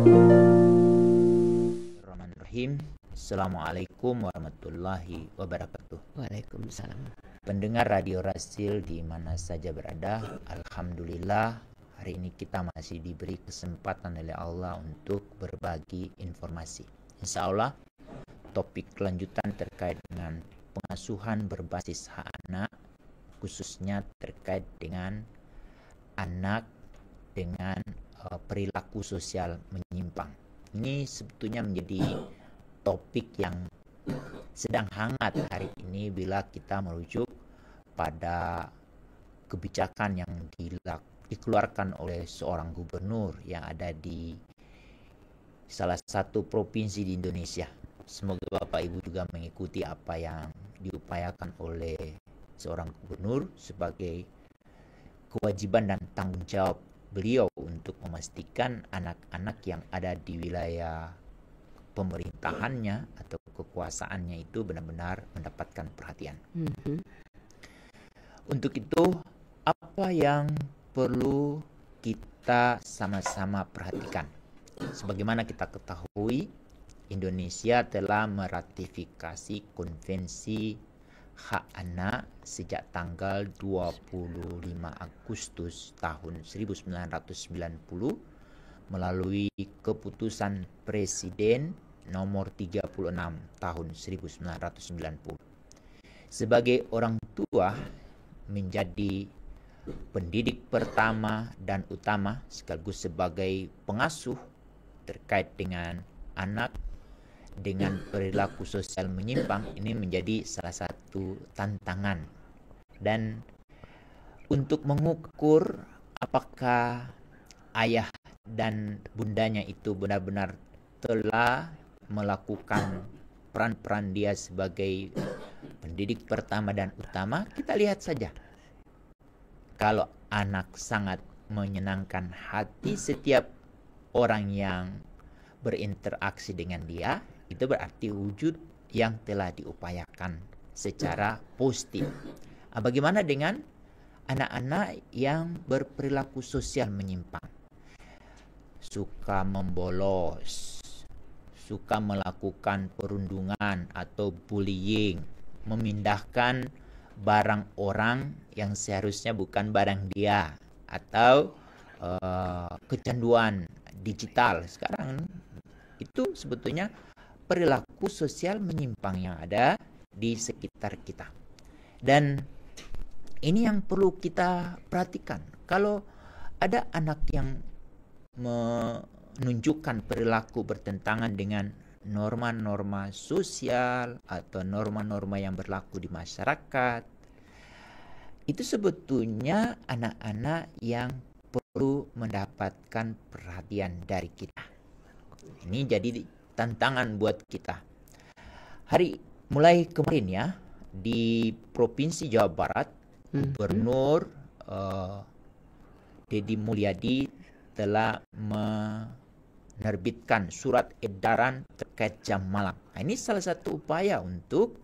Bismillahirrahmanirrahim. Assalamualaikum warahmatullahi wabarakatuh. Waalaikumsalam. Pendengar Radio Rasil di mana saja berada, alhamdulillah hari ini kita masih diberi kesempatan oleh Allah untuk berbagi informasi. Insya Allah topik kelanjutan terkait dengan pengasuhan berbasis hak anak, khususnya terkait dengan anak dengan perilaku sosial menyimpang. Ini sebetulnya menjadi topik yang sedang hangat hari ini bila kita merujuk pada kebijakan yang dikeluarkan oleh seorang gubernur yang ada di salah satu provinsi di Indonesia. Semoga Bapak Ibu juga mengikuti apa yang diupayakan oleh seorang gubernur sebagai kewajiban dan tanggung jawab beliau untuk memastikan anak-anak yang ada di wilayah pemerintahannya atau kekuasaannya itu benar-benar mendapatkan perhatian. Untuk itu, apa yang perlu kita sama-sama perhatikan? Sebagaimana kita ketahui, Indonesia telah meratifikasi Konvensi Hak Anak sejak tanggal 25 Agustus tahun 1990 melalui keputusan Presiden nomor 36 tahun 1990. Sebagai orang tua menjadi pendidik pertama dan utama sekaligus sebagai pengasuh terkait dengan anak dengan perilaku sosial menyimpang, ini menjadi salah satu tantangan. Dan untuk mengukur apakah ayah dan bundanya itu benar-benar telah melakukan peran-peran dia sebagai pendidik pertama dan utama, kita lihat saja. Kalau anak sangat menyenangkan hati setiap orang yang berinteraksi dengan dia, itu berarti wujud yang telah diupayakan secara positif. Bagaimana dengan anak-anak yang berperilaku sosial menyimpang? Suka membolos, suka melakukan perundungan atau bullying, memindahkan barang orang yang seharusnya bukan barang dia, atau kecanduan digital. Sekarang itu sebetulnya perilaku sosial menyimpang yang ada di sekitar kita. Dan ini yang perlu kita perhatikan. Kalau ada anak yang menunjukkan perilaku bertentangan dengan norma-norma sosial atau norma-norma yang berlaku di masyarakat, itu sebetulnya anak-anak yang perlu mendapatkan perhatian dari kita. Ini jadi tantangan buat kita. Mulai kemarin ya, di Provinsi Jawa Barat, Gubernur Deddy Mulyadi telah menerbitkan surat edaran terkait jam malam. Ini salah satu upaya untuk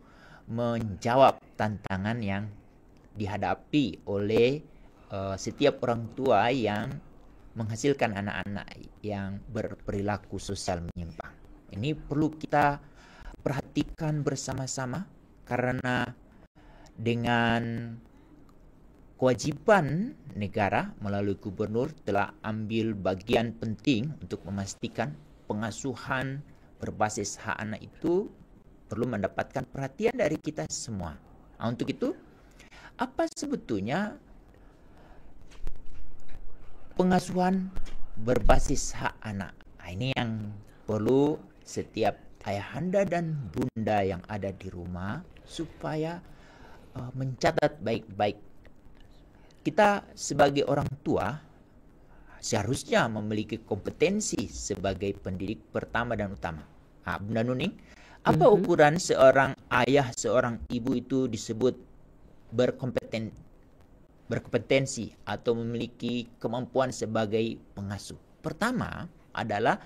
menjawab tantangan yang dihadapi oleh setiap orang tua yang menghasilkan anak-anak yang berperilaku sosial menyimpang. Ini perlu kita perhatikan bersama-sama karena dengan kewajiban negara melalui gubernur telah ambil bagian penting untuk memastikan pengasuhan berbasis hak anak itu perlu mendapatkan perhatian dari kita semua. Untuk itu, apa sebetulnya pengasuhan berbasis hak anak? Ini yang perlu setiap ayahanda dan bunda yang ada di rumah supaya mencatat baik-baik. Kita sebagai orang tua seharusnya memiliki kompetensi sebagai pendidik pertama dan utama. Bunda Nuning, apa ukuran seorang ayah, seorang ibu itu disebut berkompetensi atau memiliki kemampuan sebagai pengasuh? Pertama adalah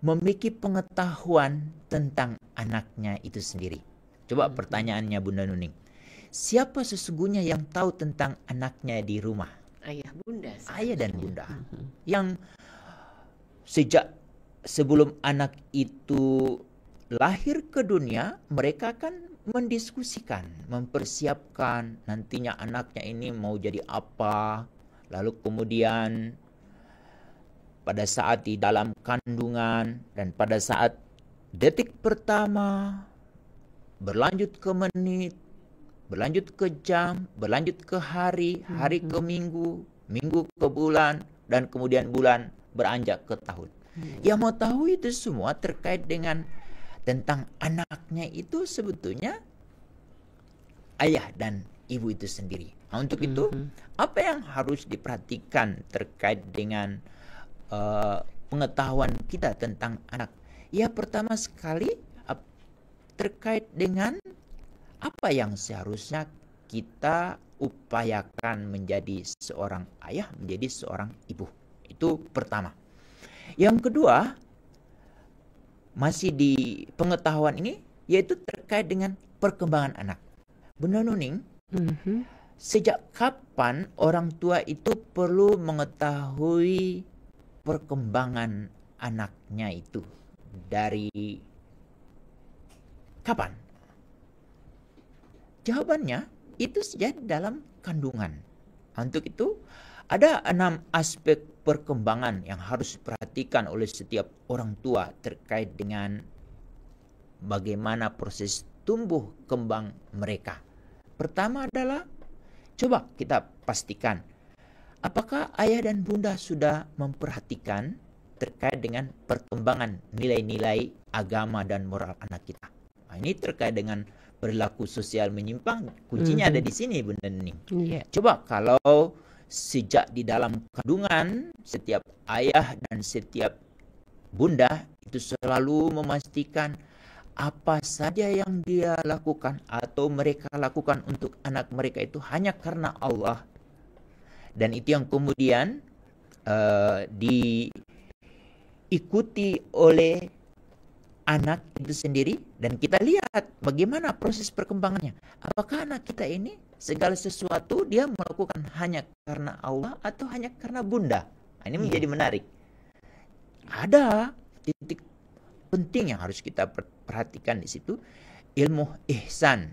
memiliki pengetahuan tentang anaknya itu sendiri. Coba pertanyaannya Bunda Nuning. Siapa sesungguhnya yang tahu tentang anaknya di rumah? Ayah bunda. Ayah dan bunda. Yang sejak sebelum anak itu lahir ke dunia, mereka kan mendiskusikan, mempersiapkan nantinya anaknya ini mau jadi apa. Lalu kemudian pada saat di dalam kandungan dan pada saat detik pertama, berlanjut ke menit, berlanjut ke jam, berlanjut ke hari, hari ke minggu, minggu ke bulan, dan kemudian bulan beranjak ke tahun. Yang mau tahu itu semua terkait dengan tentang anaknya itu sebetulnya ayah dan ibu itu sendiri. Nah, untuk itu, apa yang harus diperhatikan terkait dengan pengetahuan kita tentang anak? Ya, pertama sekali terkait dengan apa yang seharusnya kita upayakan menjadi seorang ayah, menjadi seorang ibu. Itu pertama. Yang kedua, masih di pengetahuan ini, yaitu terkait dengan perkembangan anak. Bunda Nuning, sejak kapan orang tua itu perlu mengetahui perkembangan anaknya itu? Dari kapan? Jawabannya itu sejak dalam kandungan. Untuk itu, ada 6 aspek perkembangan yang harus diperhatikan oleh setiap orang tua terkait dengan bagaimana proses tumbuh kembang mereka. Pertama adalah, coba kita pastikan, apakah ayah dan bunda sudah memperhatikan terkait dengan perkembangan nilai-nilai agama dan moral anak kita. Nah, ini terkait dengan perilaku sosial menyimpang, kuncinya ada di sini, Bunda Nining. Coba kalau sejak di dalam kandungan, setiap ayah dan setiap bunda itu selalu memastikan apa saja yang dia lakukan atau mereka lakukan untuk anak mereka itu hanya karena Allah. Dan itu yang kemudian diikuti oleh anak itu sendiri, dan kita lihat bagaimana proses perkembangannya. Apakah anak kita ini segala sesuatu dia melakukan hanya karena Allah atau hanya karena bunda? Nah, ini menjadi menarik. Ada titik penting yang harus kita perhatikan di situ, ilmu ihsan.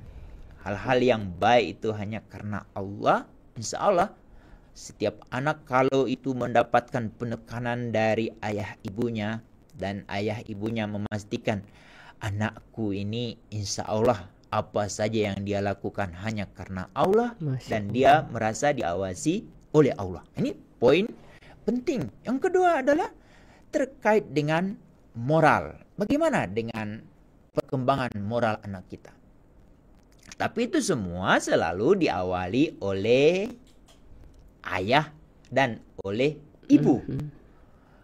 Hal-hal yang baik itu hanya karena Allah. Insya Allah setiap anak kalau itu mendapatkan penekanan dari ayah ibunya, dan ayah ibunya memastikan anakku ini insya Allah apa saja yang dia lakukan hanya karena Allah, dan dia merasa diawasi oleh Allah. Ini poin penting. Yang kedua adalah terkait dengan moral. Bagaimana dengan perkembangan moral anak kita? Tapi itu semua selalu diawali oleh ayah dan oleh ibu.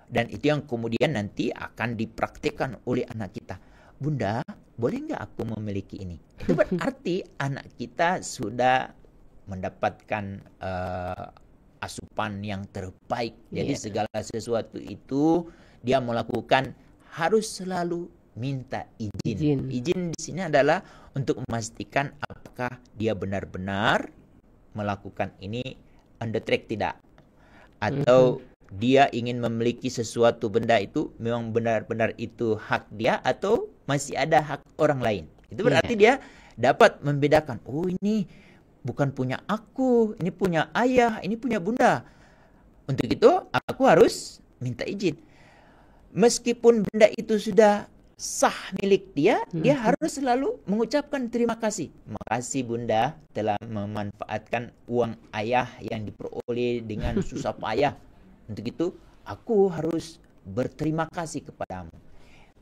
Dan itu yang kemudian nanti akan dipraktikkan oleh anak kita. Bunda, boleh nggak aku memiliki ini? Itu berarti anak kita sudah mendapatkan asupan yang terbaik. Jadi segala sesuatu itu dia melakukan harus selalu minta izin. Izin di sini adalah untuk memastikan apakah dia benar-benar melakukan ini on the track tidak, atau dia ingin memiliki sesuatu benda itu memang benar-benar itu hak dia atau masih ada hak orang lain. Itu berarti dia dapat membedakan, oh ini bukan punya aku, ini punya ayah, ini punya bunda. Untuk itu aku harus minta izin. Meskipun benda itu sudah sah milik dia, dia harus selalu mengucapkan terima kasih. Makasih bunda telah memanfaatkan uang ayah yang diperoleh dengan susah payah. Untuk itu, aku harus berterima kasih kepadamu.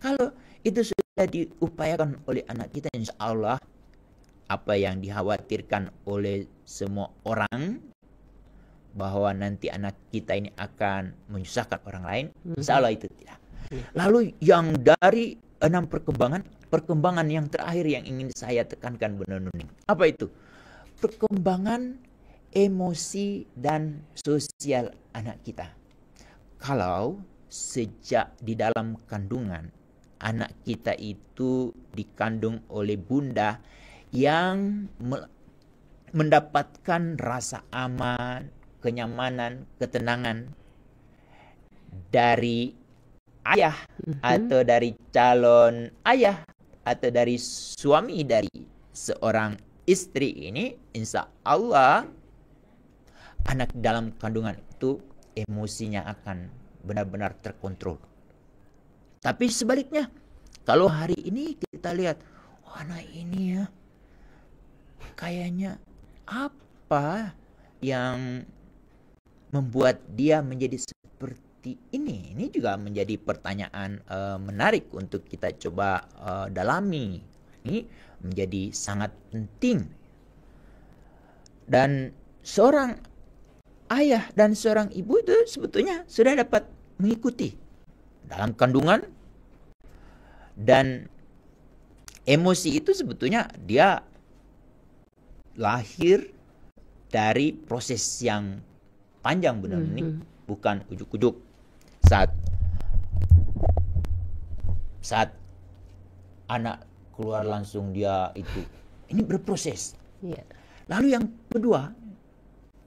Kalau itu sudah diupayakan oleh anak kita, insya Allah, apa yang dikhawatirkan oleh semua orang, bahwa nanti anak kita ini akan menyusahkan orang lain, insya Allah itu tidak. Lalu yang dari 6 perkembangan yang terakhir yang ingin saya tekankan, Bunda Nuning. Apa itu? Perkembangan emosi dan sosial anak kita. Kalau sejak di dalam kandungan anak kita itu dikandung oleh bunda yang mendapatkan rasa aman, kenyamanan, ketenangan dari ayah atau dari calon ayah atau dari suami dari seorang istri ini, insya Allah anak dalam kandungan itu emosinya akan benar-benar terkontrol. Tapi sebaliknya, kalau hari ini kita lihat, oh, anak ini ya kayaknya apa yang membuat dia menjadi seperti ini? Ini juga menjadi pertanyaan menarik untuk kita coba dalami. Ini menjadi sangat penting. Dan seorang ayah dan seorang ibu itu sebetulnya sudah dapat mengikuti dalam kandungan, dan emosi itu sebetulnya dia lahir dari proses yang panjang benar ini, bukan ujuk-ujuk saat anak keluar langsung dia itu. Ini berproses. Lalu yang kedua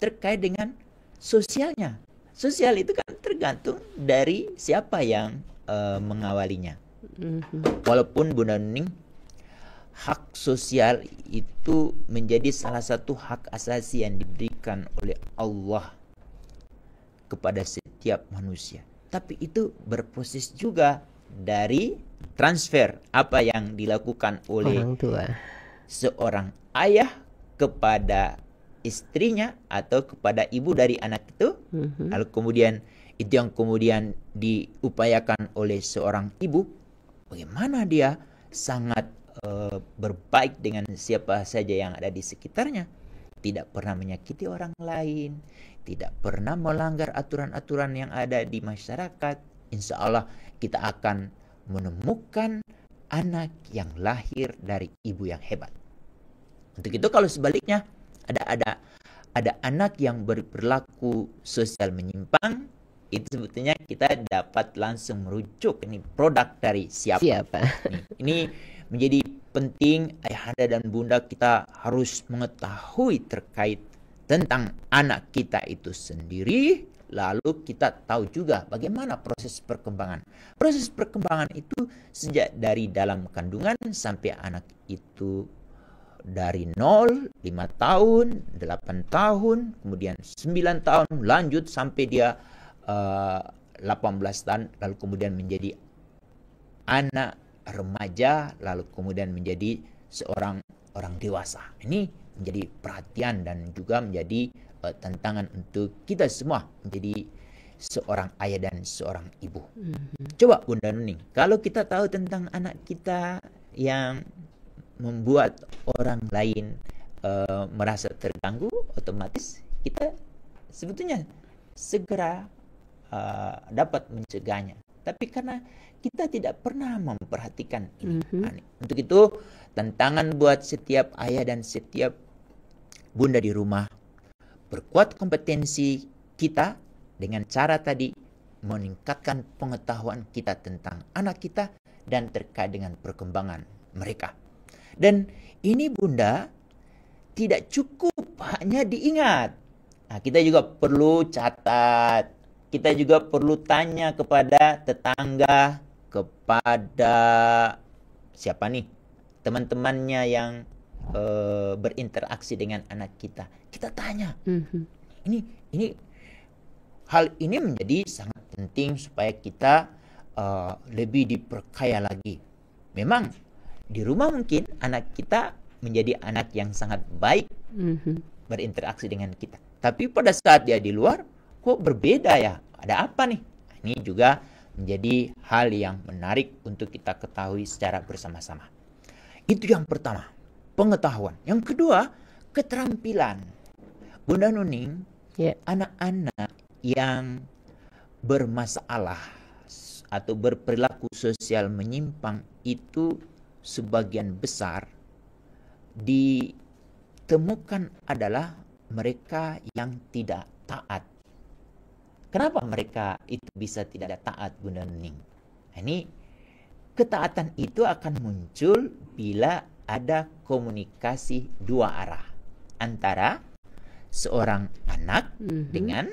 terkait dengan sosialnya. Sosial itu kan tergantung dari siapa yang mengawalinya. Walaupun Bunda Nuning, hak sosial itu menjadi salah satu hak asasi yang diberikan oleh Allah kepada setiap manusia. Tapi itu berproses juga dari transfer apa yang dilakukan oleh orang tua, seorang ayah kepada istrinya atau kepada ibu dari anak itu. Lalu kemudian itu yang kemudian diupayakan oleh seorang ibu, bagaimana dia sangat berbaik dengan siapa saja yang ada di sekitarnya, tidak pernah menyakiti orang lain, tidak pernah melanggar aturan-aturan yang ada di masyarakat. Insya Allah kita akan menemukan anak yang lahir dari ibu yang hebat. Untuk itu kalau sebaliknya ada anak yang berperilaku sosial menyimpang, itu sebetulnya kita dapat langsung merujuk ini produk dari siapa. Ini menjadi penting ayahanda dan bunda, kita harus mengetahui terkait tentang anak kita itu sendiri. Lalu kita tahu juga bagaimana proses perkembangan. Proses perkembangan itu sejak dari dalam kandungan sampai anak itu dari 0, 5 tahun, 8 tahun, kemudian 9 tahun, lanjut sampai dia 18 tahun, lalu kemudian menjadi anak remaja, lalu kemudian menjadi seorang orang dewasa. Ini menjadi perhatian dan juga menjadi tantangan untuk kita semua menjadi seorang ayah dan seorang ibu. Coba Bunda Nuning, kalau kita tahu tentang anak kita yang membuat orang lain merasa terganggu, otomatis kita sebetulnya segera dapat mencegahnya. Tapi karena kita tidak pernah memperhatikan ini. Untuk itu tantangan buat setiap ayah dan setiap bunda di rumah, perkuat kompetensi kita dengan cara tadi meningkatkan pengetahuan kita tentang anak kita dan terkait dengan perkembangan mereka. Dan ini bunda tidak cukup hanya diingat. Nah, kita juga perlu catat. Kita juga perlu tanya kepada tetangga, kepada siapa nih teman-temannya yang berinteraksi dengan anak kita. Kita tanya. Ini hal ini menjadi sangat penting supaya kita lebih diperkaya lagi. Memang di rumah mungkin anak kita menjadi anak yang sangat baik berinteraksi dengan kita. Tapi pada saat dia di luar, kok berbeda ya? Ada apa nih? Ini juga menjadi hal yang menarik untuk kita ketahui secara bersama-sama. Itu yang pertama, pengetahuan. Yang kedua, keterampilan. Bunda Nuning, anak-anak yang bermasalah atau berperilaku sosial menyimpang itu sebagian besar ditemukan adalah mereka yang tidak taat. Kenapa mereka itu bisa tidak taat, Bunda Nuning? Ini ketaatan itu akan muncul bila ada komunikasi dua arah antara seorang anak dengan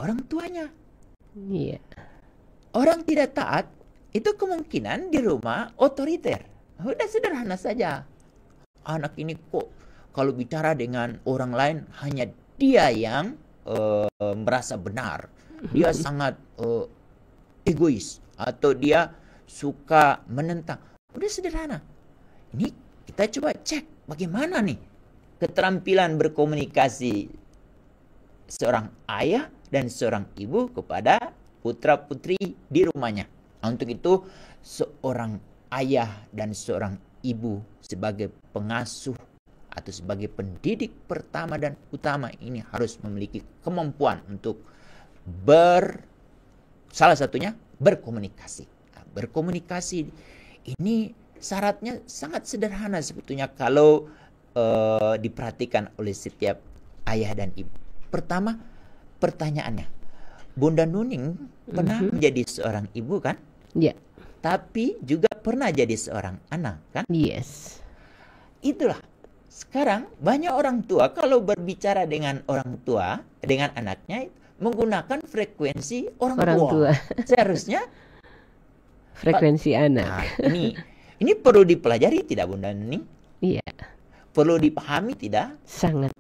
orang tuanya. Orang tidak taat itu kemungkinan di rumah otoriter. Udah sederhana saja. Anak ini kok kalau bicara dengan orang lain hanya dia yang merasa benar. Dia sangat egois atau dia suka menentang. Udah sederhana. Ini kita coba cek bagaimana nih keterampilan berkomunikasi seorang ayah dan seorang ibu kepada putra-putri di rumahnya. Nah, untuk itu seorang ayah dan seorang ibu sebagai pengasuh atau sebagai pendidik pertama dan utama ini harus memiliki kemampuan untuk salah satunya berkomunikasi. Nah, berkomunikasi ini syaratnya sangat sederhana sebetulnya kalau diperhatikan oleh setiap ayah dan ibu. Pertama, pertanyaannya, Bunda Nuning pernah menjadi seorang ibu kan? Ya. Tapi juga pernah jadi seorang anak kan? Yes. Itulah. Sekarang banyak orang tua kalau berbicara dengan orang tua, dengan anaknya menggunakan frekuensi orang tua. Seharusnya frekuensi anak. Nah, ini perlu dipelajari tidak Bunda Nuning? Iya. Perlu dipahami tidak? Sangat.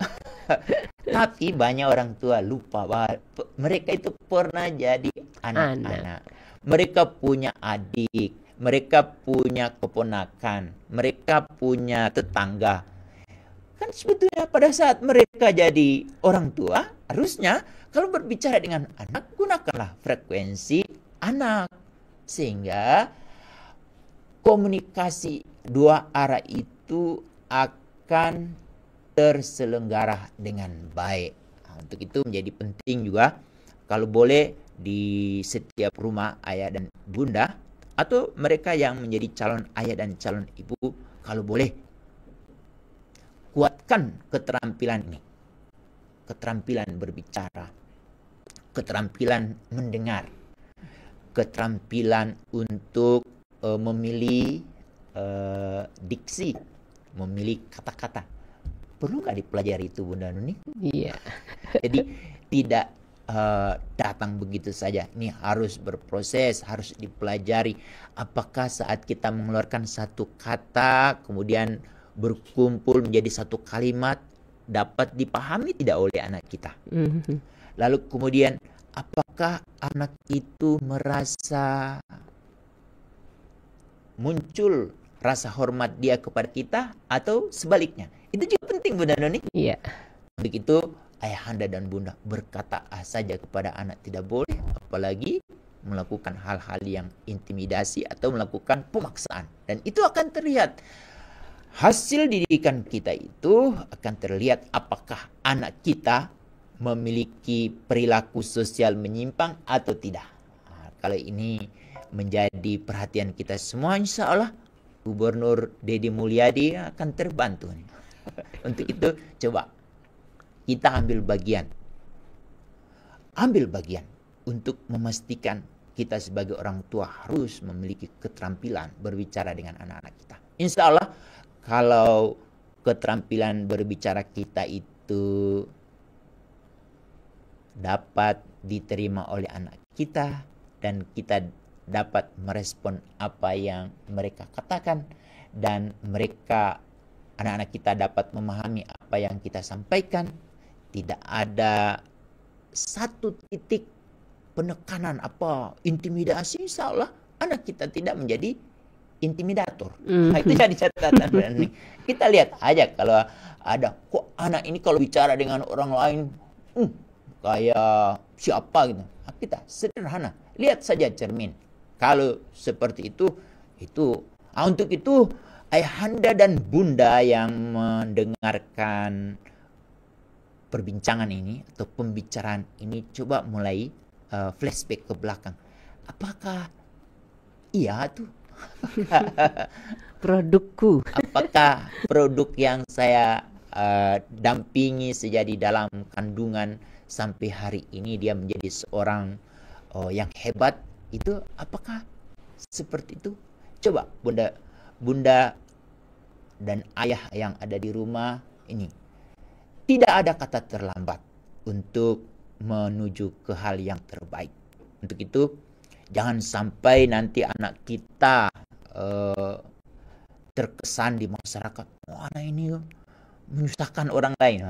Tapi banyak orang tua lupa bahwa mereka itu pernah jadi anak-anak. Mereka punya adik, mereka punya keponakan, mereka punya tetangga. Kan sebetulnya pada saat mereka jadi orang tua, harusnya kalau berbicara dengan anak, gunakanlah frekuensi anak. Sehingga komunikasi dua arah itu akan terselenggara dengan baik. Nah, untuk itu menjadi penting juga kalau boleh di setiap rumah ayah dan bunda atau mereka yang menjadi calon ayah dan calon ibu, kalau boleh kuatkan keterampilan ini. Keterampilan berbicara, keterampilan mendengar, keterampilan untuk memilih diksi, memilih kata-kata. Perlu nggak dipelajari itu Bunda Nuni? Iya. Jadi tidak datang begitu saja. Ini harus berproses, harus dipelajari. Apakah saat kita mengeluarkan satu kata, kemudian berkumpul menjadi satu kalimat, dapat dipahami tidak oleh anak kita? Lalu kemudian, apakah anak itu merasa muncul rasa hormat dia kepada kita atau sebaliknya? Itu juga penting Bunda Noni. Iya. Untuk itu ayahanda dan bunda berkata saja kepada anak tidak boleh, apalagi melakukan hal-hal yang intimidasi atau melakukan pemaksaan. Dan itu akan terlihat. Hasil didikan kita itu akan terlihat apakah anak kita memiliki perilaku sosial menyimpang atau tidak. Nah, kalau ini menjadi perhatian kita semua, insya Allah Gubernur Deddy Mulyadi akan terbantu. Untuk itu coba kita ambil bagian untuk memastikan kita sebagai orang tua harus memiliki keterampilan berbicara dengan anak-anak kita. Insya Allah kalau keterampilan berbicara kita itu dapat diterima oleh anak kita dan kita dapat merespon apa yang mereka katakan dan anak-anak kita dapat memahami apa yang kita sampaikan, tidak ada satu titik penekanan intimidasi, insya Allah anak kita tidak menjadi intimidator. Nah, itu jadi catatan. Kita lihat aja kalau ada kok anak ini kalau bicara dengan orang lain kayak siapa gitu. Nah, kita sederhana, lihat saja cermin. Kalau seperti itu untuk itu ayahanda dan bunda yang mendengarkan perbincangan ini atau pembicaraan ini, coba mulai flashback ke belakang. Apakah iya tuh produkku? Apakah produk yang saya dampingi sejak di dalam kandungan sampai hari ini dia menjadi seorang yang hebat, itu apakah seperti itu? Coba bunda dan ayah yang ada di rumah ini, tidak ada kata terlambat untuk menuju ke hal yang terbaik. Untuk itu Jangan sampai nanti anak kita terkesan di masyarakat, oh anak ini menyusahkan orang lain.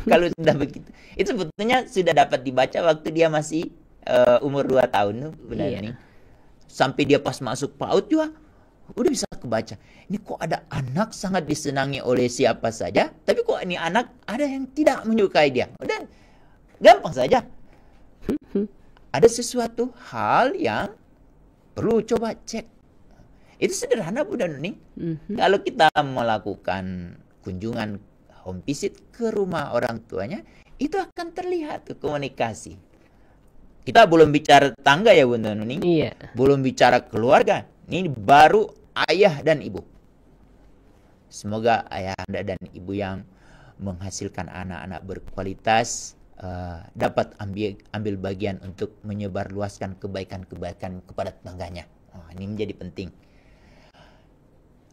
Kalau sudah begitu, itu sebetulnya sudah dapat dibaca waktu dia masih umur 2 tahun tuh, benar Iya. nih. Sampai dia pas masuk PAUD juga udah bisa kebaca. Ini kok ada anak sangat disenangi oleh siapa saja, tapi kok ini anak ada yang tidak menyukai dia. Udah gampang saja. Ada sesuatu hal yang perlu coba cek. Itu sederhana Bunda Nuni. Kalau kita melakukan kunjungan home visit ke rumah orang tuanya, itu akan terlihat komunikasi. Kita belum bicara tetangga ya Bunda Nuni. Iya. Belum bicara keluarga. Ini baru ayah dan ibu. Semoga ayah anda dan ibu yang menghasilkan anak-anak berkualitas dapat ambil bagian untuk menyebarluaskan kebaikan-kebaikan kepada tetangganya. Ini menjadi penting.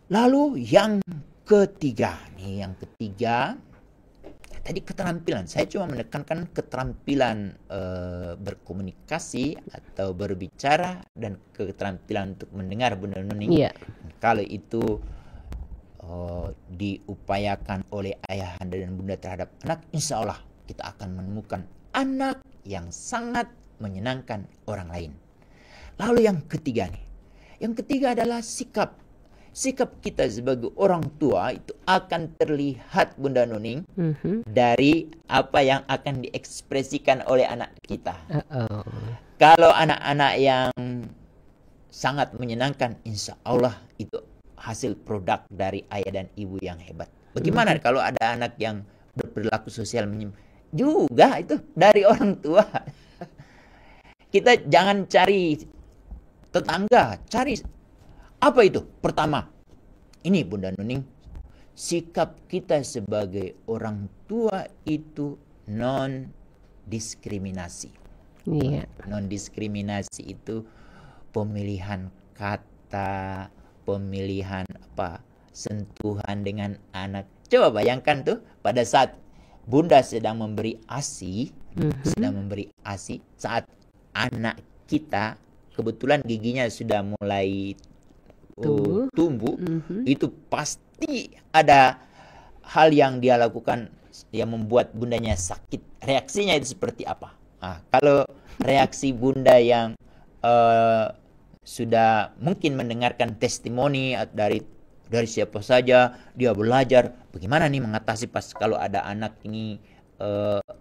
Lalu yang ketiga, tadi keterampilan. Saya cuma menekankan keterampilan berkomunikasi atau berbicara dan keterampilan untuk mendengar Bunda Nuning. Iya. Kalau itu diupayakan oleh ayahanda dan bunda terhadap anak, insya Allah kita akan menemukan anak yang sangat menyenangkan orang lain. Lalu yang ketiga nih, yang ketiga adalah sikap. Sikap kita sebagai orang tua itu akan terlihat Bunda Nuning dari apa yang akan diekspresikan oleh anak kita. Kalau anak-anak yang sangat menyenangkan, insya Allah itu hasil produk dari ayah dan ibu yang hebat. Bagaimana kalau ada anak yang berperilaku sosial menyimpang? Juga itu dari orang tua. Kita jangan cari tetangga, cari apa itu? Pertama, ini Bunda Nuning, sikap kita sebagai orang tua itu non-diskriminasi. Iya. Non-diskriminasi itu pemilihan kata, pemilihan sentuhan dengan anak. Coba bayangkan tuh pada saat Bunda sedang memberi ASI, saat anak kita kebetulan giginya sudah mulai tumbuh, itu pasti ada hal yang dia lakukan yang membuat bundanya sakit. Reaksinya itu seperti apa? Kalau reaksi bunda yang sudah mungkin mendengarkan testimoni dari siapa saja, dia belajar bagaimana nih mengatasi pas kalau ada anak ini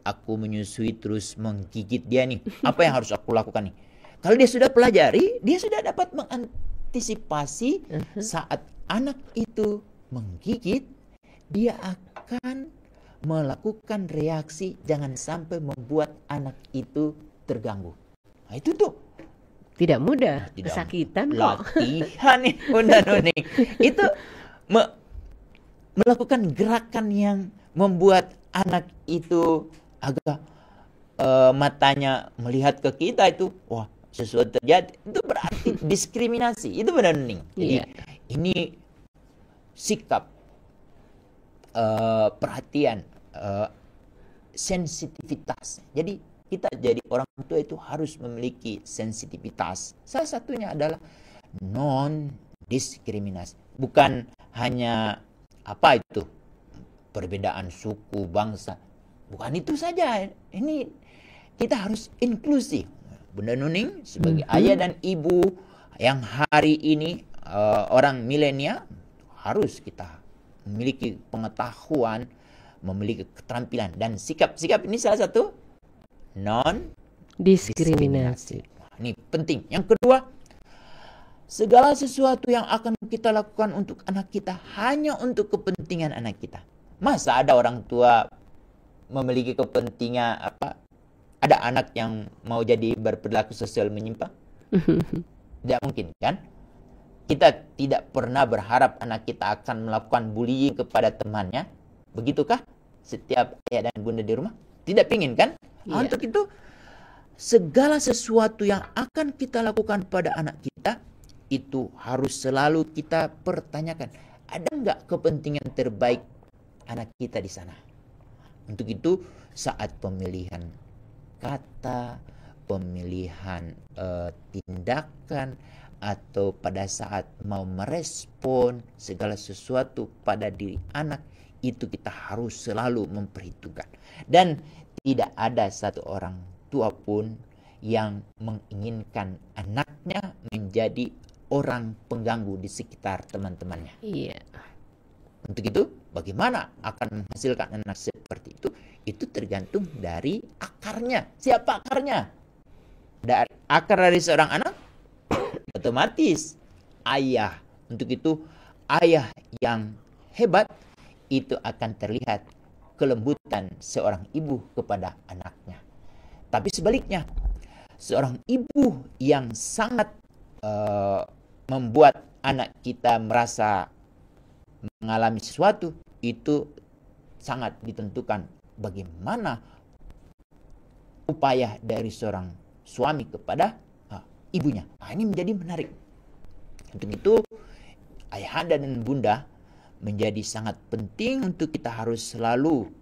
aku menyusui terus menggigit dia nih, apa yang harus aku lakukan nih? Kalau dia sudah pelajari, dia sudah dapat mengantisipasi saat anak itu menggigit, dia akan melakukan reaksi jangan sampai membuat anak itu terganggu. Nah, itu tuh tidak mudah, kesakitan kok. Latihan nih Bunda Nuning. Itu melakukan gerakan yang membuat anak itu agak matanya melihat ke kita itu, wah sesuatu terjadi. Itu berarti diskriminasi. Itu Bunda Nuning. Jadi ini sikap, perhatian, sensitivitas. Jadi kita jadi orang tua itu harus memiliki sensitivitas. Salah satunya adalah non-diskriminasi. Bukan hanya perbedaan suku, bangsa. Bukan itu saja. Ini kita harus inklusif. Bunda Nuning sebagai ayah dan ibu yang hari ini orang milenial, harus kita memiliki pengetahuan, memiliki keterampilan dan sikap-sikap ini salah satu non-diskriminasi. Ini penting. Yang kedua, segala sesuatu yang akan kita lakukan untuk anak kita hanya untuk kepentingan anak kita. Masa ada orang tua memiliki kepentingan ada anak yang mau jadi berperilaku sosial menyimpang? Tidak mungkin kan? Kita tidak pernah berharap anak kita akan melakukan bullying kepada temannya. Begitukah setiap ayah dan bunda di rumah? Tidak pingin kan? Untuk itu segala sesuatu yang akan kita lakukan pada anak kita itu harus selalu kita pertanyakan, ada nggak kepentingan terbaik anak kita di sana? Untuk itu saat pemilihan kata, pemilihan tindakan, atau pada saat mau merespon segala sesuatu pada diri anak, itu kita harus selalu memperhitungkan. Dan tidak ada satu orang tua pun yang menginginkan anaknya menjadi orang pengganggu di sekitar teman-temannya. Iya. Untuk itu, bagaimana akan menghasilkan anak seperti itu? Itu tergantung dari akarnya. Siapa akarnya? Dari akar dari seorang anak, otomatis ayah. Untuk itu, ayah yang hebat itu akan terlihat kelembutan seorang ibu kepada anaknya. Tapi sebaliknya, seorang ibu yang sangat membuat anak kita merasa mengalami sesuatu, itu sangat ditentukan bagaimana upaya dari seorang suami kepada ibunya. Ini menjadi menarik. Untuk itu, ayahanda dan bunda menjadi sangat penting untuk kita harus selalu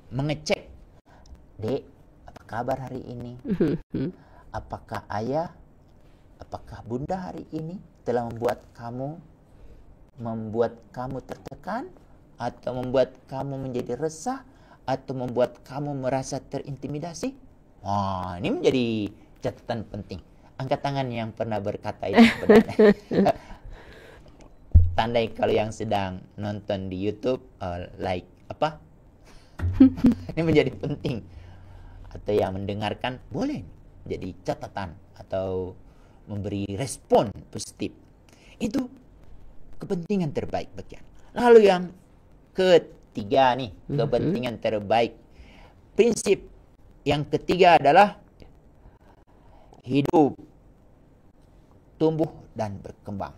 mengecek. Dek, apa kabar hari ini? Apakah ayah, apakah bunda hari ini telah membuat kamu tertekan, atau membuat kamu menjadi resah, atau membuat kamu merasa terintimidasi? Ini menjadi catatan penting. Angkat tangan yang pernah berkata itu kepada tandai kalau yang sedang nonton di YouTube, like apa? Ini menjadi penting. Atau yang mendengarkan boleh jadi catatan atau memberi respon positif. Itu kepentingan terbaik bagian. Lalu yang ketiga nih, kepentingan terbaik. Prinsip yang ketiga adalah hidup, tumbuh, dan berkembang.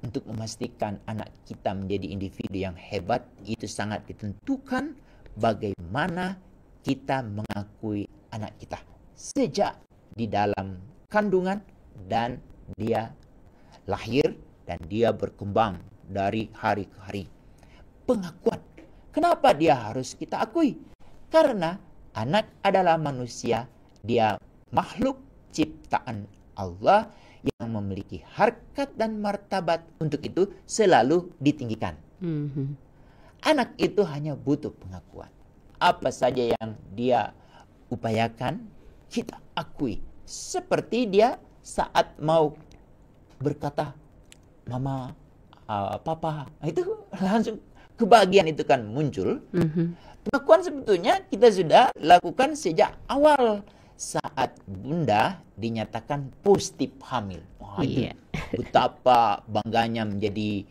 Untuk memastikan anak kita menjadi individu yang hebat, itu sangat ditentukan bagaimana kita mengakui anak kita sejak di dalam kandungan dan dia lahir dan dia berkembang dari hari ke hari. Pengakuan. Kenapa dia harus kita akui? Karena anak adalah manusia, dia makhluk ciptaan Allah yang memiliki harkat dan martabat, untuk itu selalu ditinggikan. Anak itu hanya butuh pengakuan. Apa saja yang dia upayakan, kita akui. Seperti dia saat mau berkata, mama, papa, itu langsung kebahagiaan itu kan muncul. Pengakuan sebetulnya kita sudah lakukan sejak awal saat bunda dinyatakan positif hamil. Itu betapa bangganya menjadi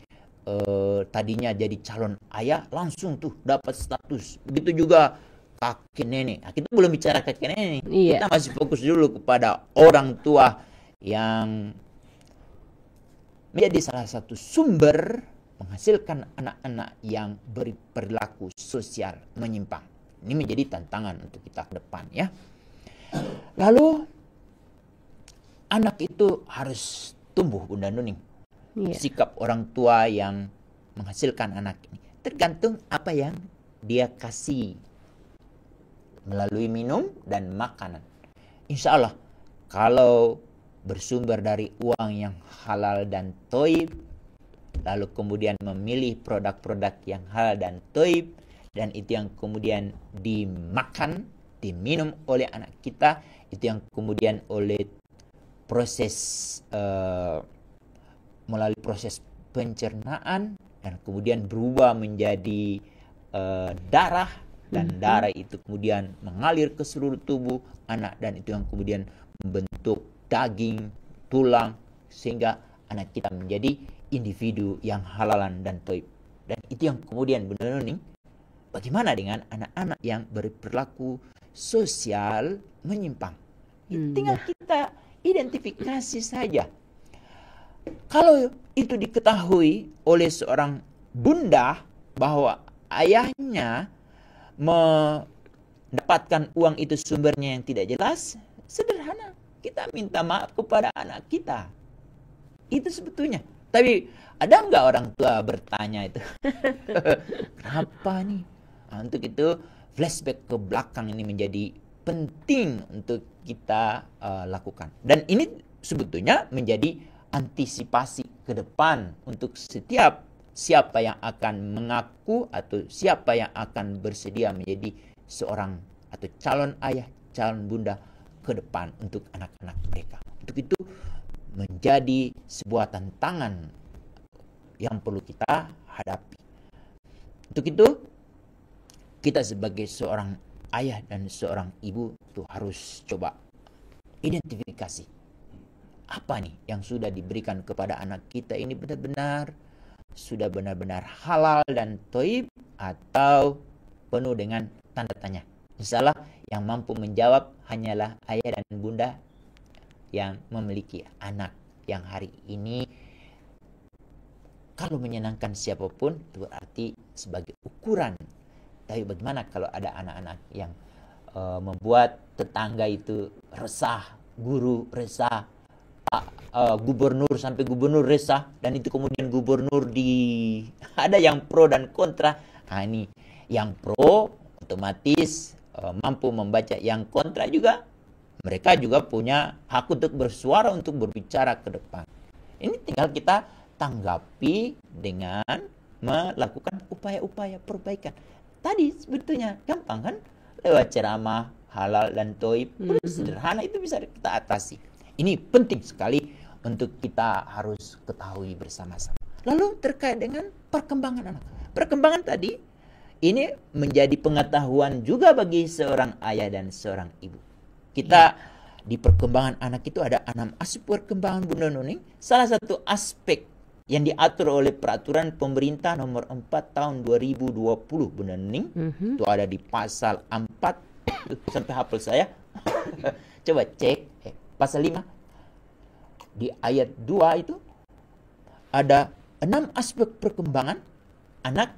tadinya jadi calon ayah, langsung tuh dapat status. Begitu juga kakek nenek. Kita belum bicara kakek nenek. Kita masih fokus dulu kepada orang tua yang menjadi salah satu sumber menghasilkan anak-anak yang berperilaku sosial menyimpang. Ini menjadi tantangan untuk kita ke depan ya. Lalu anak itu harus tumbuh, Bunda Nuning. Sikap orang tua yang menghasilkan anak ini tergantung apa yang dia kasih melalui minum dan makanan. Insya Allah kalau bersumber dari uang yang halal dan thayyib, lalu kemudian memilih produk-produk yang halal dan thayyib, dan itu yang kemudian dimakan, diminum oleh anak kita, itu yang kemudian oleh proses melalui proses pencernaan dan kemudian berubah menjadi darah, dan darah itu kemudian mengalir ke seluruh tubuh anak, dan itu yang kemudian membentuk daging, tulang, sehingga anak kita menjadi individu yang halalan dan thayyib. Dan itu yang kemudian Bunda Nuning, bagaimana dengan anak-anak yang berperilaku sosial menyimpang? Tinggal kita identifikasi saja. Kalau itu diketahui oleh seorang bunda bahwa ayahnya mendapatkan uang itu sumbernya yang tidak jelas, sederhana, kita minta maaf kepada anak kita. Itu sebetulnya. Tapi ada nggak orang tua bertanya itu? Kenapa nih? Untuk itu flashback ke belakang ini menjadi penting untuk kita lakukan. Dan ini sebetulnya menjadi antisipasi ke depan untuk setiap siapa yang akan mengaku atau siapa yang akan bersedia menjadi seorang atau calon ayah, calon bunda ke depan untuk anak-anak mereka. Untuk itu menjadi sebuah tantangan yang perlu kita hadapi. Untuk itu kita sebagai seorang ayah dan seorang ibu itu harus coba identifikasi apa nih yang sudah diberikan kepada anak kita ini sudah benar-benar halal dan thayyib atau penuh dengan tanda tanya. Insyaallah yang mampu menjawab hanyalah ayah dan bunda yang memiliki anak yang hari ini kalau menyenangkan siapapun itu berarti sebagai ukuran. Tapi bagaimana kalau ada anak-anak yang membuat tetangga itu resah, guru resah, gubernur sampai gubernur resah, dan itu kemudian gubernur ada yang pro dan kontra. Nah, ini yang pro otomatis mampu membaca, yang kontra juga mereka juga punya hak untuk bersuara, untuk berbicara ke depan. Ini tinggal kita tanggapi dengan melakukan upaya-upaya perbaikan. Tadi sebetulnya gampang kan? Lewat ceramah halal dan thayyib, sederhana, itu bisa kita atasi. Ini penting sekali untuk kita harus ketahui bersama-sama. Lalu terkait dengan perkembangan anak. Perkembangan tadi ini menjadi pengetahuan juga bagi seorang ayah dan seorang ibu. Kita di perkembangan anak itu ada 6 aspek perkembangan, Bunda Nuning. Salah satu aspek yang diatur oleh peraturan pemerintah nomor 4 tahun 2020, Bunda Nuning. Itu ada di pasal 4 sampai hafal saya. Coba cek pasal 5 di ayat 2 itu ada 6 aspek perkembangan anak.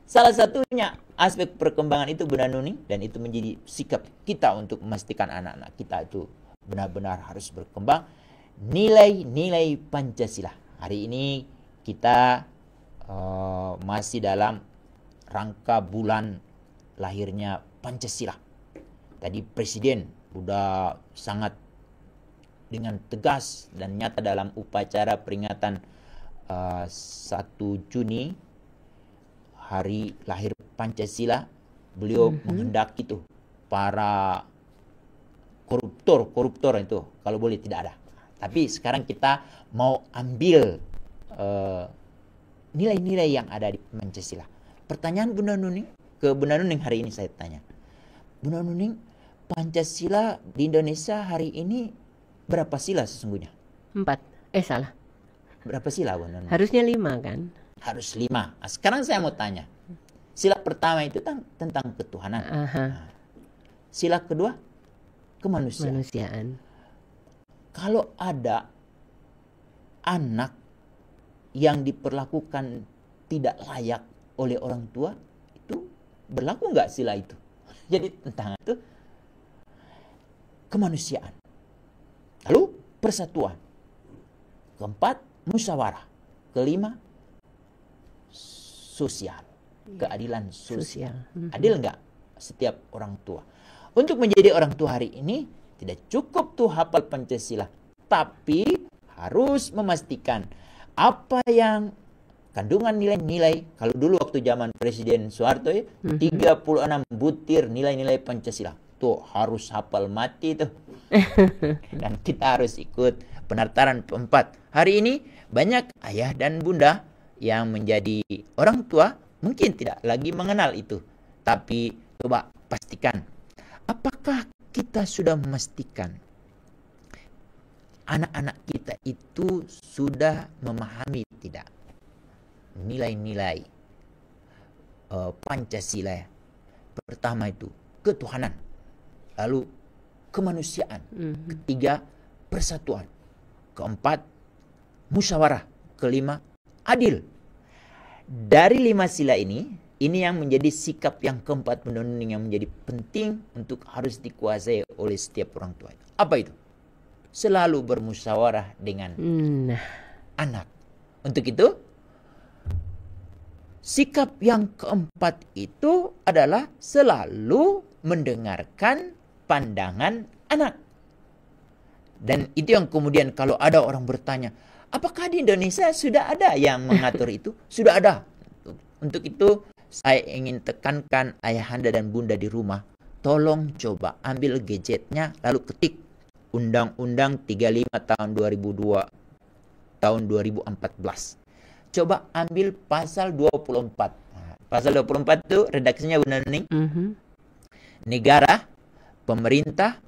Salah satunya aspek perkembangan itu, Bunda Nuning, dan itu menjadi sikap kita untuk memastikan anak-anak kita itu benar-benar harus berkembang, nilai-nilai Pancasila. Hari ini kita masih dalam rangka bulan lahirnya Pancasila. Tadi Presiden sudah sangat dengan tegas dan nyata dalam upacara peringatan 1 Juni hari lahir Pancasila. Beliau menghendaki itu para koruptor itu kalau boleh tidak ada. Tapi sekarang kita mau ambil nilai-nilai yang ada di Pancasila. Pertanyaan Bunda Nuning ke Bunda Nuning hari ini, saya tanya, Bunda Nuning, Pancasila di Indonesia hari ini berapa sila sesungguhnya? 4. Salah. Berapa sila, Bunda Nuning? Harusnya 5 kan? Harus 5. Nah, sekarang saya mau tanya, sila pertama itu tentang ketuhanan. Sila kedua kemanusiaan. Kalau ada anak yang diperlakukan tidak layak oleh orang tua, itu berlaku nggak sila itu? Jadi tentang itu kemanusiaan. Lalu persatuan. Keempat, musyawarah. Kelima, sosial. Keadilan sosial. Adil nggak setiap orang tua? Untuk menjadi orang tua hari ini tidak cukup tuh hafal Pancasila, tapi harus memastikan apa yang kandungan nilai-nilai. Kalau dulu waktu zaman Presiden Soeharto ya, 36 butir nilai-nilai Pancasila. Tuh harus hafal mati tuh. Dan kita harus ikut pendaftaran 4. Hari ini banyak ayah dan bunda yang menjadi orang tua mungkin tidak lagi mengenal itu. Tapi coba pastikan, apakah kita sudah memastikan anak-anak kita itu sudah memahami tidak nilai-nilai Pancasila? Pertama itu ketuhanan, lalu kemanusiaan, ketiga persatuan, keempat musyawarah, kelima adil. Dari 5 sila ini yang menjadi sikap yang keempat, Bunda Nuning, yang menjadi penting untuk harus dikuasai oleh setiap orang tua. Apa itu? Selalu bermusyawarah dengan anak. Untuk itu, sikap yang keempat itu adalah selalu mendengarkan pandangan anak. Dan itu yang kemudian kalau ada orang bertanya, apakah di Indonesia sudah ada yang mengatur itu? Sudah ada. Untuk itu saya ingin tekankan ayahanda dan bunda di rumah, tolong coba ambil gadgetnya lalu ketik Undang-Undang 35 tahun 2002 tahun 2014. Coba ambil pasal 24. Nah, pasal 24 itu redaksinya Bunda Nuning. Negara, pemerintah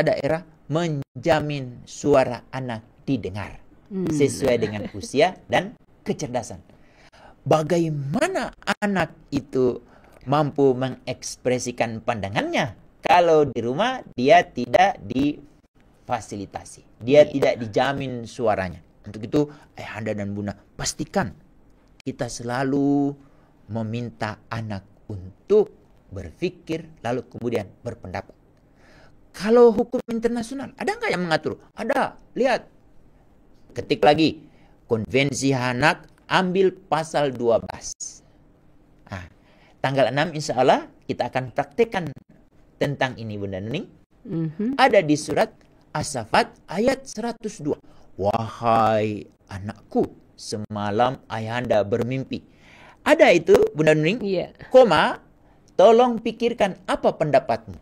daerah menjamin suara anak didengar sesuai dengan usia dan kecerdasan. Bagaimana anak itu mampu mengekspresikan pandangannya kalau di rumah dia tidak difasilitasi, dia tidak dijamin suaranya. Untuk itu ayahanda dan bunda pastikan kita selalu meminta anak untuk berpikir lalu kemudian berpendapat. Kalau hukum internasional ada nggak yang mengatur? Ada. Lihat, ketik lagi Konvensi Anak, ambil pasal 12. Nah, tanggal 6 insya Allah kita akan praktekkan tentang ini Bunda Nuning. Ada di surat As-Saffat ayat 102. Wahai anakku, semalam ayahanda bermimpi. Ada itu Bunda Nuning, koma, tolong pikirkan apa pendapatmu.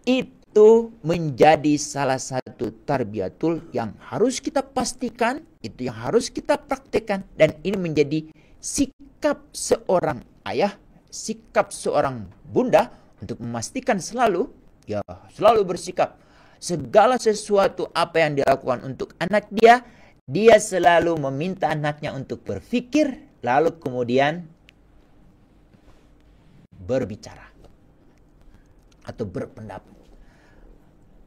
Itu menjadi salah satu tarbiyatul yang harus kita pastikan, itu yang harus kita praktekkan, dan ini menjadi sikap seorang ayah, sikap seorang bunda untuk memastikan selalu bersikap segala sesuatu apa yang dilakukan untuk anak dia selalu meminta anaknya untuk berpikir lalu kemudian berbicara atau berpendapat.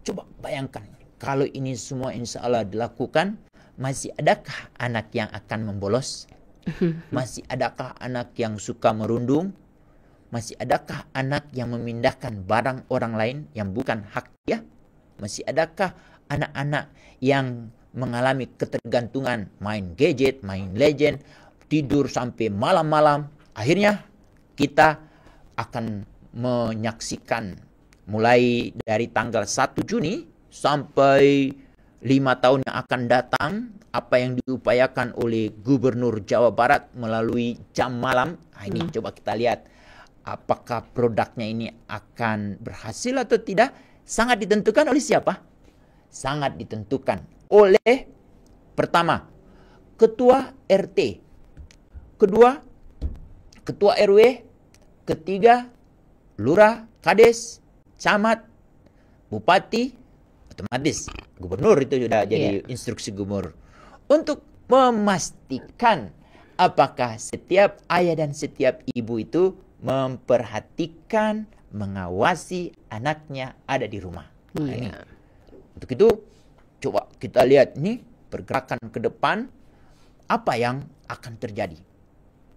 Coba bayangkan, kalau ini semua insya Allah dilakukan, masih adakah anak yang akan membolos? Masih adakah anak yang suka merundung? Masih adakah anak yang memindahkan barang orang lain yang bukan hak dia? Masih adakah anak-anak yang mengalami ketergantungan main gadget, main legend, tidur sampai malam-malam? Akhirnya kita akan menyaksikan mulai dari tanggal 1 Juni sampai 5 tahun yang akan datang, apa yang diupayakan oleh Gubernur Jawa Barat melalui jam malam. Nah, ini coba kita lihat apakah produknya ini akan berhasil atau tidak. Sangat ditentukan oleh siapa? Sangat ditentukan oleh pertama, ketua RT, kedua, ketua RW, ketiga, lurah, kades, camat, bupati, otomatis gubernur itu sudah jadi instruksi gubernur untuk memastikan apakah setiap ayah dan setiap ibu itu memperhatikan, mengawasi anaknya ada di rumah. Nah, ini. Untuk itu coba kita lihat nih pergerakan ke depan apa yang akan terjadi.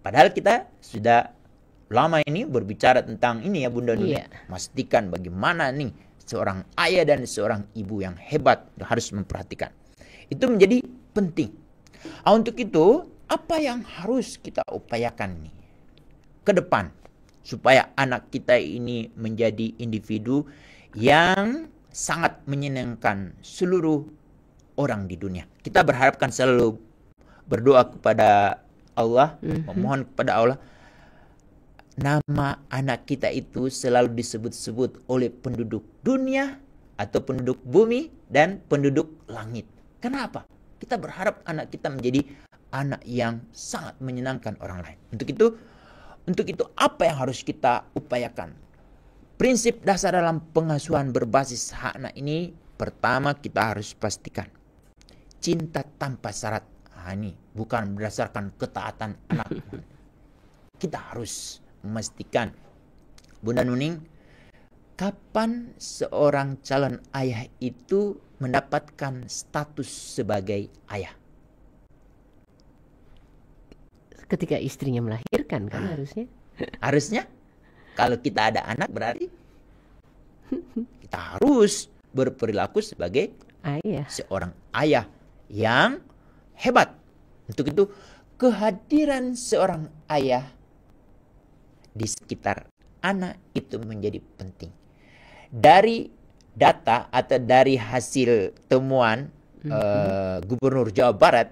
Padahal kita sudah lama ini berbicara tentang ini ya Bunda Nuning. Pastikan bagaimana nih seorang ayah dan seorang ibu yang hebat harus memperhatikan. Itu menjadi penting. Untuk itu apa yang harus kita upayakan nih ke depan supaya anak kita ini menjadi individu yang sangat menyenangkan seluruh orang di dunia. Kita berharapkan selalu berdoa kepada Allah, memohon kepada Allah nama anak kita itu selalu disebut-sebut oleh penduduk dunia atau penduduk bumi dan penduduk langit. Kenapa? Kita berharap anak kita menjadi anak yang sangat menyenangkan orang lain. Untuk itu apa yang harus kita upayakan? Prinsip dasar dalam pengasuhan berbasis hak anak ini, pertama kita harus pastikan cinta tanpa syarat. Ini bukan berdasarkan ketaatan anak. Kita harus memastikan, Bunda Nuning, kapan seorang calon ayah itu mendapatkan status sebagai ayah? Ketika istrinya melahirkan kan harusnya. Harusnya kalau kita ada anak berarti kita harus berperilaku sebagai seorang ayah yang hebat. Untuk itu kehadiran seorang ayah di sekitar anak itu menjadi penting. dari data atau dari hasil temuan Gubernur Jawa Barat,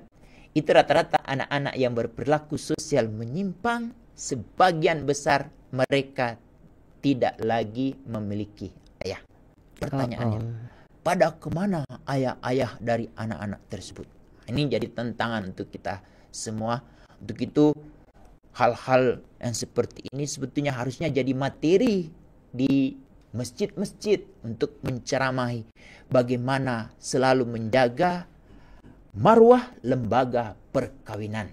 itu rata-rata anak-anak yang berperilaku sosial menyimpang, sebagian besar mereka tidak lagi memiliki ayah. Pertanyaannya, pada kemana ayah-ayah dari anak-anak tersebut? Ini jadi tantangan untuk kita semua. Untuk itu, hal-hal yang seperti ini sebetulnya harusnya jadi materi di masjid-masjid untuk menceramahi bagaimana selalu menjaga marwah lembaga perkawinan.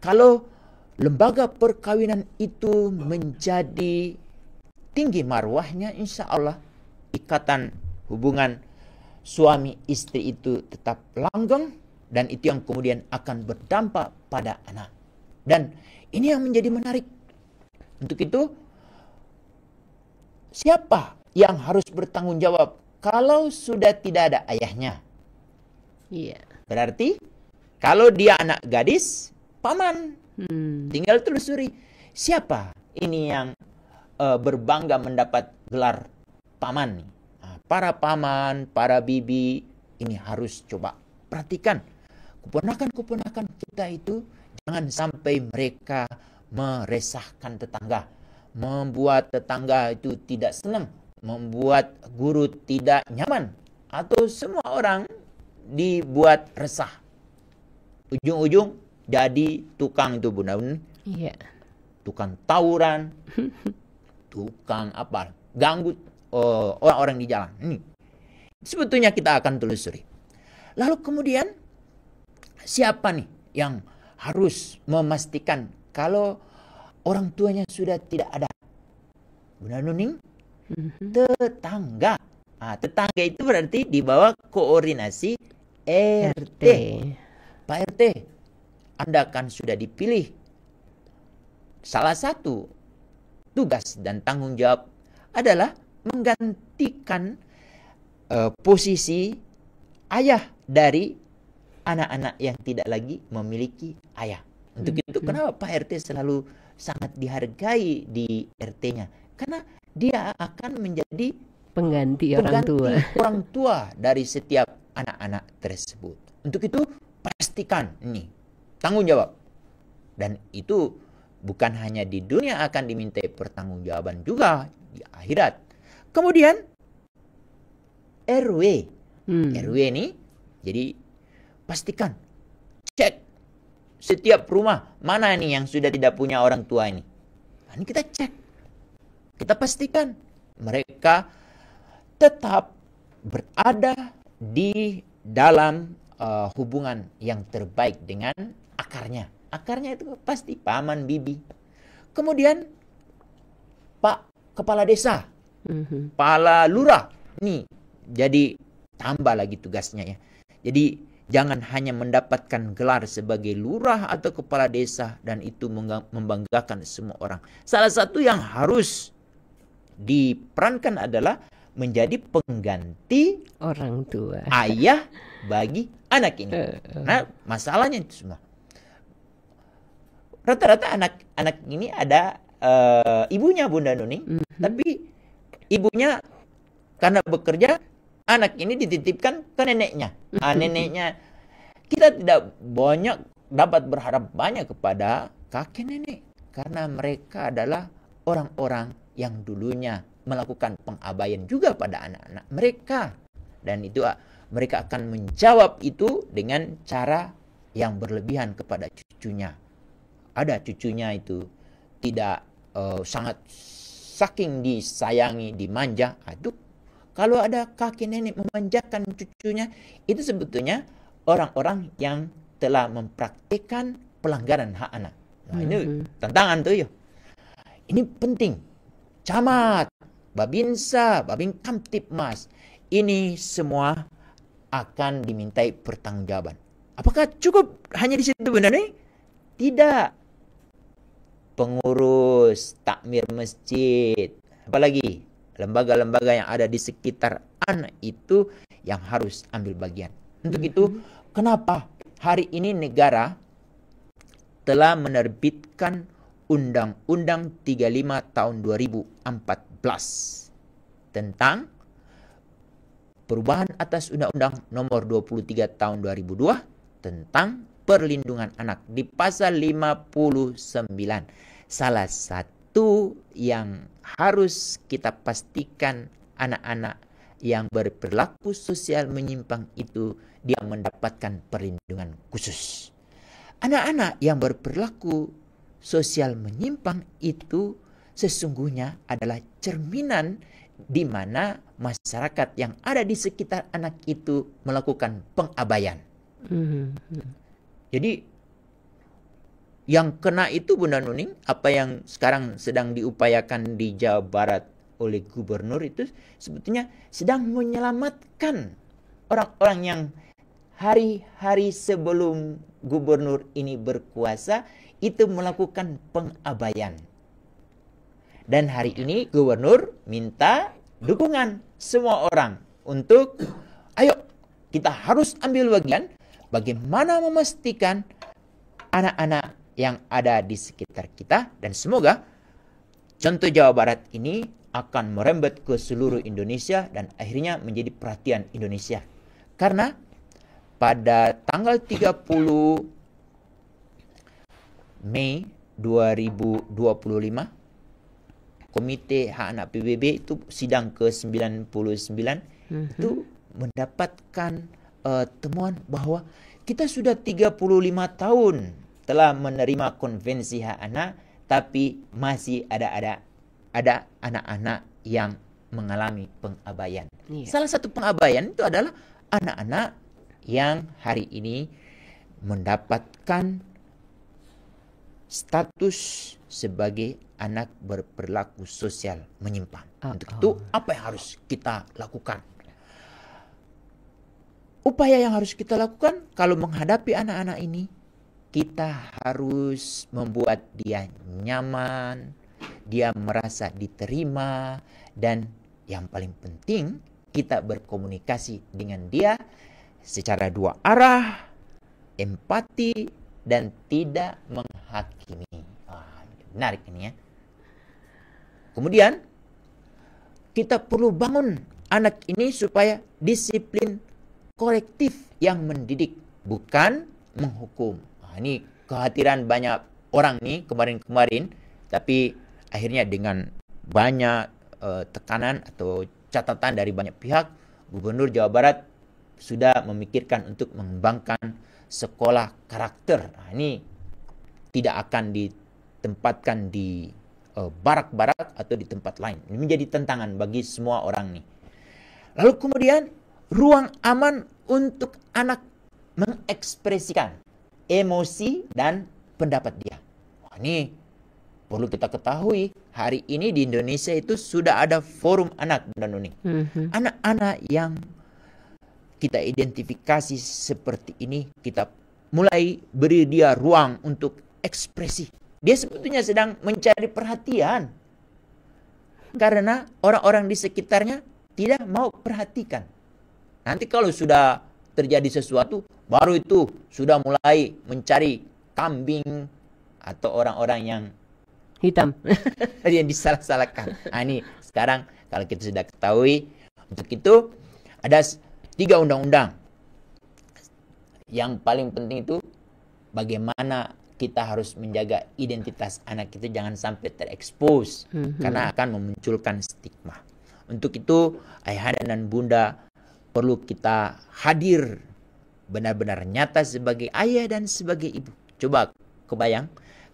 Kalau lembaga perkawinan itu menjadi tinggi marwahnya, insya Allah ikatan hubungan suami istri itu tetap langgeng, dan itu yang kemudian akan berdampak pada anak. Dan ini yang menjadi menarik. Untuk itu, siapa yang harus bertanggung jawab kalau sudah tidak ada ayahnya? Berarti kalau dia anak gadis, paman. Tinggal telusuri siapa ini yang berbangga mendapat gelar paman. Nah, para paman, para bibi, ini harus coba perhatikan. Keponakan-keponakan kita itu jangan sampai mereka meresahkan tetangga, membuat tetangga itu tidak senang, membuat guru tidak nyaman, atau semua orang dibuat resah. Ujung-ujung jadi tukang itu, Bunda. Tukang tawuran, tukang apa, ganggu orang-orang di jalan. Ini sebetulnya kita akan telusuri. Lalu kemudian siapa nih yang harus memastikan kalau orang tuanya sudah tidak ada? Bunda Nuning, tetangga. Tetangga itu berarti di bawah koordinasi RT. Pak RT, Anda kan sudah dipilih. Salah satu tugas dan tanggung jawab adalah menggantikan posisi ayah dari anak-anak yang tidak lagi memiliki ayah. Untuk itu kenapa Pak RT selalu sangat dihargai di RT-nya? Karena dia akan menjadi pengganti orang tua dari setiap anak-anak tersebut. Untuk itu pastikan ini tanggung jawab. Dan itu bukan hanya di dunia akan dimintai pertanggungjawaban, juga di akhirat. Kemudian RW. RW ini jadi pastikan, cek setiap rumah mana ini yang sudah tidak punya orang tua ini. Ini kita cek, kita pastikan mereka tetap berada di dalam hubungan yang terbaik dengan akarnya. Akarnya itu pasti paman bibi. Kemudian Pak Kepala Desa, Kepala Lurah, nih jadi tambah lagi tugasnya ya. Jadi jangan hanya mendapatkan gelar sebagai lurah atau kepala desa dan itu membanggakan semua orang. Salah satu yang harus diperankan adalah menjadi pengganti orang tua, ayah bagi anak ini. Nah, masalahnya itu semua. Rata-rata anak-anak ini ada ibunya, Bunda Nuning, tapi ibunya karena bekerja, anak ini dititipkan ke neneknya. Neneknya, kita tidak banyak dapat berharap banyak kepada kakek nenek, karena mereka adalah orang-orang yang dulunya melakukan pengabaian juga pada anak-anak mereka. Dan itu mereka akan menjawab itu dengan cara yang berlebihan kepada cucunya. Ada cucunya itu tidak sangat saking disayangi, dimanja. Itu kalau ada kakek nenek memanjakan cucunya, itu sebetulnya orang-orang yang telah mempraktikkan pelanggaran hak anak. Nah, ini tantangan tuh yuk. Ini penting. Camat, Babinsa, Babin Kamtipmas, ini semua akan dimintai pertanggungjawaban. Apakah cukup hanya di situ, Bunda nih? Tidak. Pengurus takmir masjid, apalagi lembaga-lembaga yang ada di sekitar anak itu yang harus ambil bagian. Untuk itu, kenapa hari ini negara telah menerbitkan Undang-Undang 35 tahun 2014 tentang perubahan atas Undang-Undang Nomor 23 Tahun 2002 tentang perlindungan anak di pasal 59. Salah satu yang harus kita pastikan anak-anak yang berperilaku sosial menyimpang itu dia mendapatkan perlindungan khusus. Anak-anak yang berperilaku sosial menyimpang itu sesungguhnya adalah cerminan di mana masyarakat yang ada di sekitar anak itu melakukan pengabaian. Jadi yang kena itu Bunda Nuning, apa yang sekarang sedang diupayakan di Jawa Barat oleh gubernur itu sebetulnya sedang menyelamatkan orang-orang yang hari-hari sebelum gubernur ini berkuasa itu melakukan pengabaian. Dan hari ini gubernur minta dukungan semua orang untuk ayo kita harus ambil bagian bagaimana memastikan anak-anak yang ada di sekitar kita, dan semoga contoh Jawa Barat ini akan merembet ke seluruh Indonesia dan akhirnya menjadi perhatian Indonesia. Karena pada tanggal 30 Mei 2025 Komite Hak Anak PBB itu sidang ke-99 itu mendapatkan temuan bahwa kita sudah 35 tahun telah menerima konvensi hak anak, tapi masih ada anak-anak yang mengalami pengabaian. Salah satu pengabaian itu adalah anak-anak yang hari ini mendapatkan status sebagai anak berperilaku sosial menyimpang. Untuk itu apa yang harus kita lakukan? Upaya yang harus kita lakukan kalau menghadapi anak-anak ini, kita harus membuat dia nyaman, dia merasa diterima, dan yang paling penting kita berkomunikasi dengan dia secara dua arah, empati, dan tidak menghakimi. Menarik ini ya. Kemudian kita perlu bangun anak ini supaya disiplin korektif yang mendidik, bukan menghukum. Ini kehadiran banyak orang nih kemarin-kemarin, tapi akhirnya dengan banyak tekanan atau catatan dari banyak pihak, Gubernur Jawa Barat sudah memikirkan untuk mengembangkan sekolah karakter. Ini tidak akan ditempatkan di barak-barak atau di tempat lain. Ini menjadi tantangan bagi semua orang nih. Lalu kemudian ruang aman untuk anak mengekspresikan emosi dan pendapat dia. Ini perlu kita ketahui, hari ini di Indonesia itu sudah ada forum anak, Bunda Nuning. Anak-anak yang kita identifikasi seperti ini, kita mulai beri dia ruang untuk ekspresi. Dia sebetulnya sedang mencari perhatian karena orang-orang di sekitarnya tidak mau perhatikan. Nanti kalau sudah terjadi sesuatu, baru itu sudah mulai mencari kambing atau orang-orang yang hitam yang disalah-salahkan. Ini sekarang kalau kita sudah ketahui, untuk itu ada 3 undang-undang. Yang paling penting itu bagaimana kita harus menjaga identitas anak itu jangan sampai terekspos karena akan memunculkan stigma. Untuk itu ayahanda dan bunda perlu kita hadir benar-benar nyata sebagai ayah dan sebagai ibu. Coba kebayang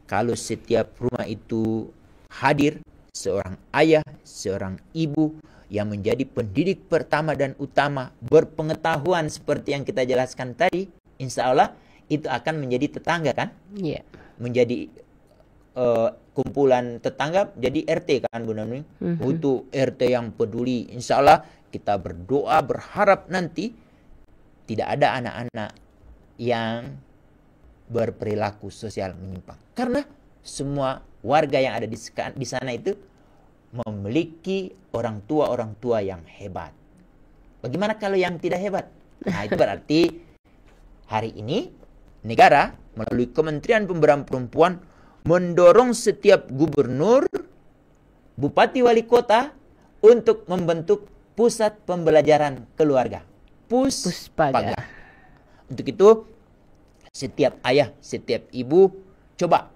kalau setiap rumah itu hadir seorang ayah, seorang ibu yang menjadi pendidik pertama dan utama, berpengetahuan seperti yang kita jelaskan tadi, insya Allah itu akan menjadi tetangga kan? Iya. Menjadi kumpulan tetangga, jadi RT kan Bunda Nuning. Itu RT yang peduli. Insya Allah kita berdoa, berharap nanti tidak ada anak-anak yang berperilaku sosial menyimpang. Karena semua warga yang ada di sana itu memiliki orang tua yang hebat. Bagaimana kalau yang tidak hebat? Nah, itu berarti hari ini negara melalui Kementerian Pemberdayaan Perempuan mendorong setiap gubernur, bupati, wali kota untuk membentuk pusat pembelajaran keluarga. Puspaga. Untuk itu, setiap ayah, setiap ibu, coba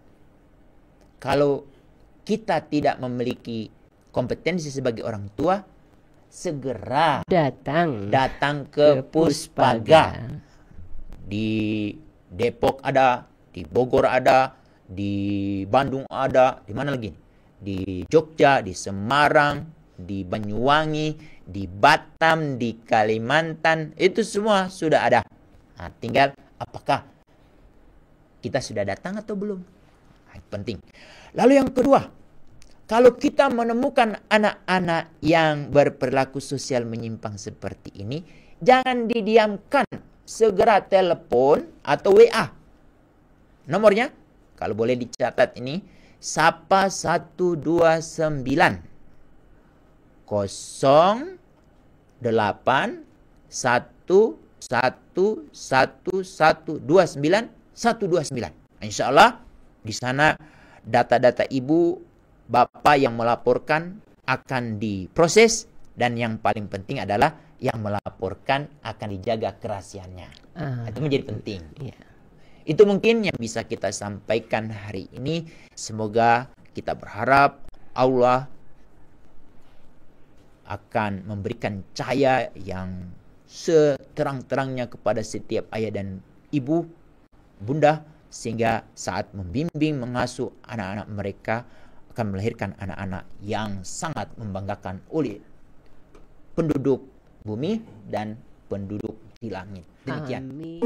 kalau kita tidak memiliki kompetensi sebagai orang tua, segera datang ke Puspaga. Di Depok ada, di Bogor ada, di Bandung ada, di mana lagi? Di Jogja, di Semarang, di Banyuwangi, di Batam, di Kalimantan, itu semua sudah ada. Nah, tinggal apakah kita sudah datang atau belum? Nah, itu penting. Lalu yang kedua, kalau kita menemukan anak-anak yang berperilaku sosial menyimpang seperti ini, jangan didiamkan, segera telepon atau WA. Nomornya, kalau boleh dicatat ini, Sapa 129 08 129. Insya Allah di sana data-data ibu bapak yang melaporkan akan diproses, dan yang paling penting adalah yang melaporkan akan dijaga kerahasiaannya. Itu menjadi penting. Itu mungkin yang bisa kita sampaikan hari ini. Semoga kita berharap Allah akan memberikan cahaya yang seterang-terangnya kepada setiap ayah dan ibu, bunda, sehingga saat membimbing, mengasuh anak-anak mereka akan melahirkan anak-anak yang sangat membanggakan oleh penduduk bumi dan penduduk di langit. Demikian. Amin.